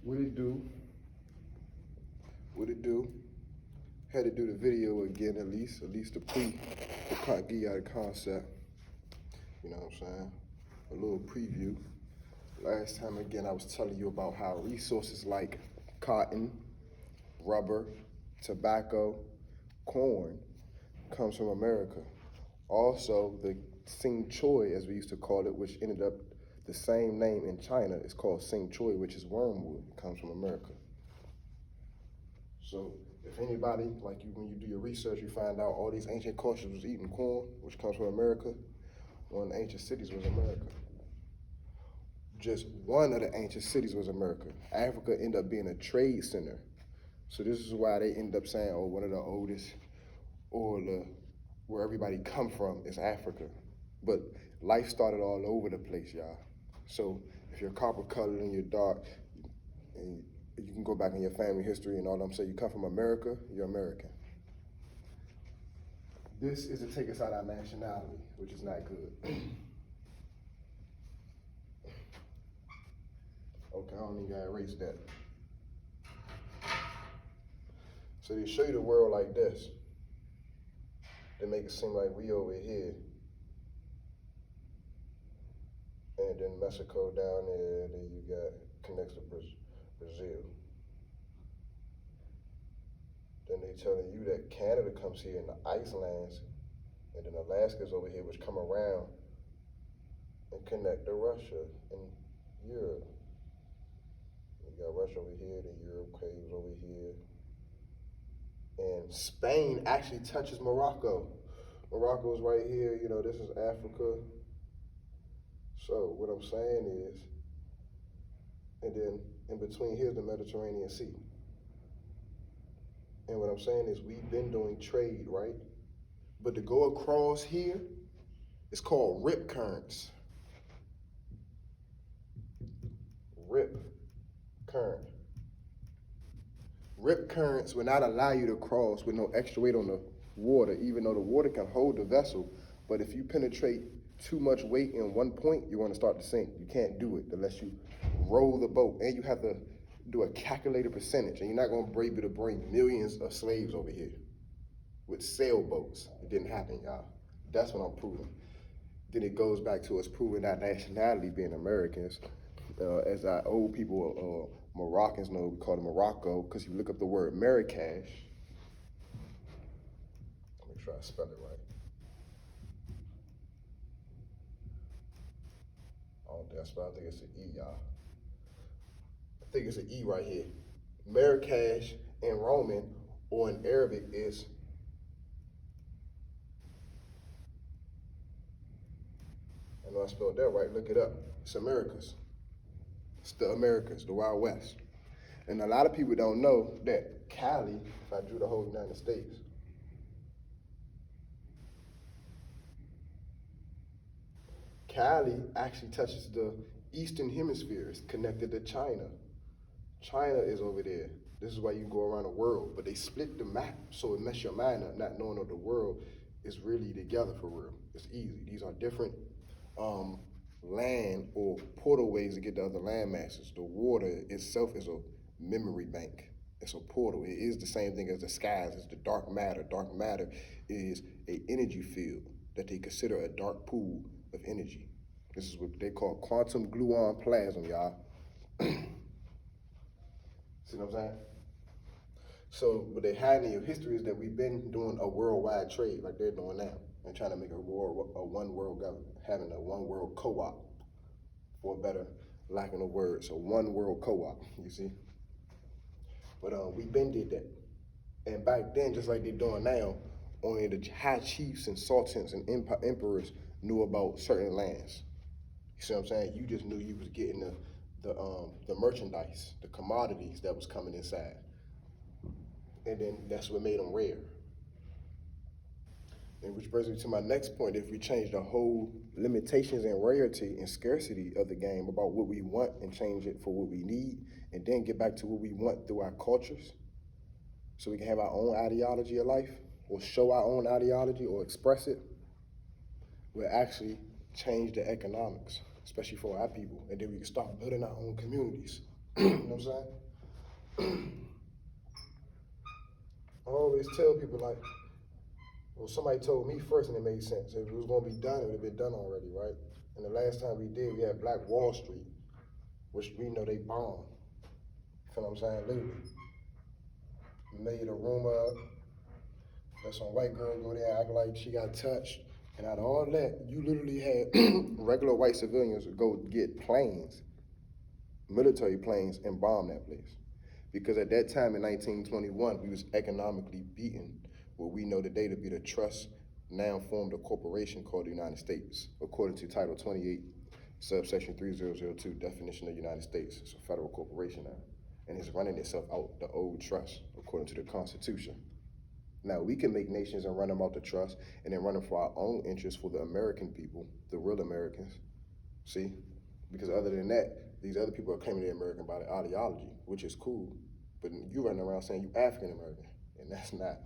What it do? What it do? Had to do the video again at least the give you the concept. You know what I'm saying? A little preview. Last time again I was telling you about how resources like cotton, rubber, tobacco, corn comes from America. Also, the Sing Choi, as we used to call it, which ended up the same name in China, is called Sing Choi, which is wormwood. It comes from America. So if anybody, like you, when you do your research, you find out all these ancient cultures was eating corn, which comes from America. One of the ancient cities was America. Just one of the ancient cities was America. Africa ended up being a trade center. So this is why they end up saying, oh, one of the oldest, or where everybody come from is Africa. But life started all over the place, y'all. So if you're copper colored and you're dark, and you can go back in your family history and all them say you come from America, you're American. This is to take us out our nationality, which is not good. Okay, I don't even gotta erase that. So they show you the world like this. They make it seem like we over here. And then Mexico down there, then you got connects to Brazil. Then they telling you that Canada comes here in the ice lands, and then Alaska's over here, which come around and connect to Russia and Europe. You got Russia over here, the Europe caves over here. And Spain actually touches Morocco. Morocco is right here, you know, this is Africa. So what I'm saying is, and then in between here's the Mediterranean Sea. And what I'm saying is we've been doing trade, right? But to go across here, it's called rip currents. Rip current. Rip currents will not allow you to cross with no extra weight on the water, even though the water can hold the vessel. But if you penetrate too much weight in one point, you're going to start to sink. You can't do it unless you roll the boat. And you have to do a calculated percentage. And you're not going to be able to bring millions of slaves over here with sailboats. It didn't happen, y'all. That's what I'm proving. Then it goes back to us proving our nationality being Americans. As our old people, Moroccans know, we call it Morocco, because you look up the word Marrakesh. Make sure I spell it right. I don't think I spelled it, I think it's an E, y'all. I think it's an E right here. Marrakesh in Roman or in Arabic is I know I spelled that right, look it up. It's Americas. It's the Americas, the Wild West. And a lot of people don't know that Cali, if I drew the whole United States, Cali actually touches the Eastern Hemisphere. It's connected to China. China is over there. This is why you can go around the world. But they split the map so it messes your mind up, not knowing that the world is really together for real. It's easy. These are different land or portal ways to get to other land masses. The water itself is a memory bank. It's a portal. It is the same thing as the skies. It's the dark matter. Dark matter is an energy field that they consider a dark pool of energy. This is what they call quantum gluon plasma, y'all. See what I'm saying? So what they hide in your history is that we've been doing a worldwide trade like they're doing now and trying to make a one world government, having a one world co-op, for a better lack of a word. So one world co-op, you see? But we been did that. And back then, just like they're doing now, only the high chiefs and sultans and emperors knew about certain lands. You see what I'm saying? You just knew you was getting the merchandise, the commodities that was coming inside. And then that's what made them rare. And which brings me to my next point. If we change the whole limitations and rarity and scarcity of the game about what we want and change it for what we need, and then get back to what we want through our cultures, so we can have our own ideology of life, or show our own ideology, or express it, we'll actually change the economics, especially for our people, and then we can start building our own communities. You know what I'm saying? I always tell people like, well, somebody told me first and it made sense. If it was gonna be done, it would have been done already, right? And the last time we did, we had Black Wall Street, which we know they bombed. You feel what I'm saying? Literally. Made a rumor up that some white girl go there act like she got touched. And out of all that, you literally had regular white civilians go get planes, military planes, and bomb that place. Because at that time in 1921, we was economically beaten what we know today to be the trust now formed a corporation called the United States, according to Title 28, subsection 3002, definition of the United States. It's a federal corporation now, and it's running itself out the old trust, according to the Constitution. Now, we can make nations and run them out the trust and then run them for our own interests for the American people, the real Americans, see? Because other than that, these other people are claiming they're American by their ideology, which is cool, but you running around saying you African American, and that's not.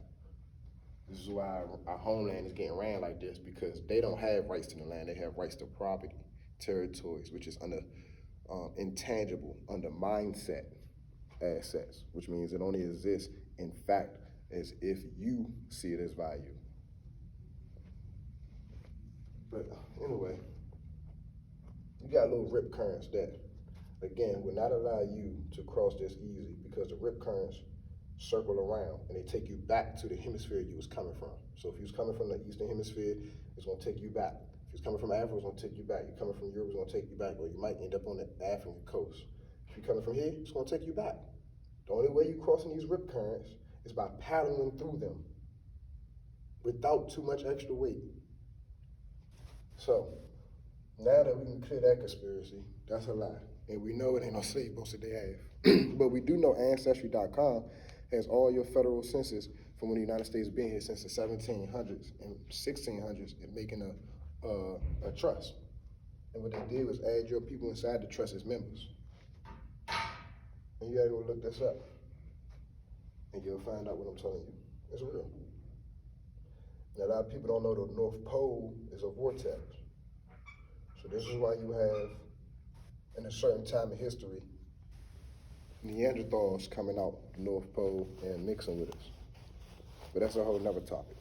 This is why our homeland is getting ran like this, because they don't have rights to the land, they have rights to property, territories, which is under intangible, under mindset assets, which means it only exists in fact as if you see it as value. But anyway, you got little rip currents that, again, will not allow you to cross this easy, because the rip currents circle around and they take you back to the hemisphere you was coming from. So if you was coming from the Eastern Hemisphere, it's gonna take you back. If you're coming from Africa, it's gonna take you back. You're coming from Europe, it's gonna take you back, or you might end up on the African coast. If you're coming from here, it's gonna take you back. The only way you're crossing these rip currents is by paddling through them without too much extra weight. So now that we can clear that conspiracy, that's a lie. And we know it ain't no slave boats that they have. But we do know Ancestry.com has all your federal census from when the United States been here since the 1700s and 1600s and making a trust. And what they did was add your people inside the trust as members. And you gotta go look this up. And you'll find out what I'm telling you. It's real. Now, a lot of people don't know the North Pole is a vortex. So this is why you have, in a certain time in history, Neanderthals coming out the North Pole and mixing with us. But that's a whole nother topic.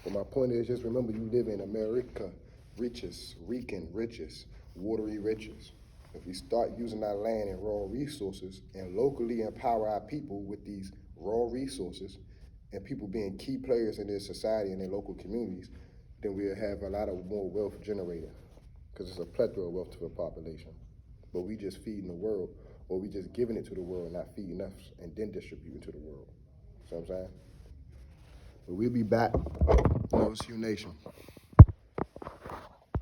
But my point is, just remember you live in America, riches, watery riches. If we start using our land and raw resources and locally empower our people with these raw resources and people being key players in their society and their local communities, then we'll have a lot of more wealth generated, because it's a plethora of wealth to the population. But we just feeding the world, or we just giving it to the world, not feeding us and then distributing to the world. See what I'm saying? But we'll be back. OSU Nation.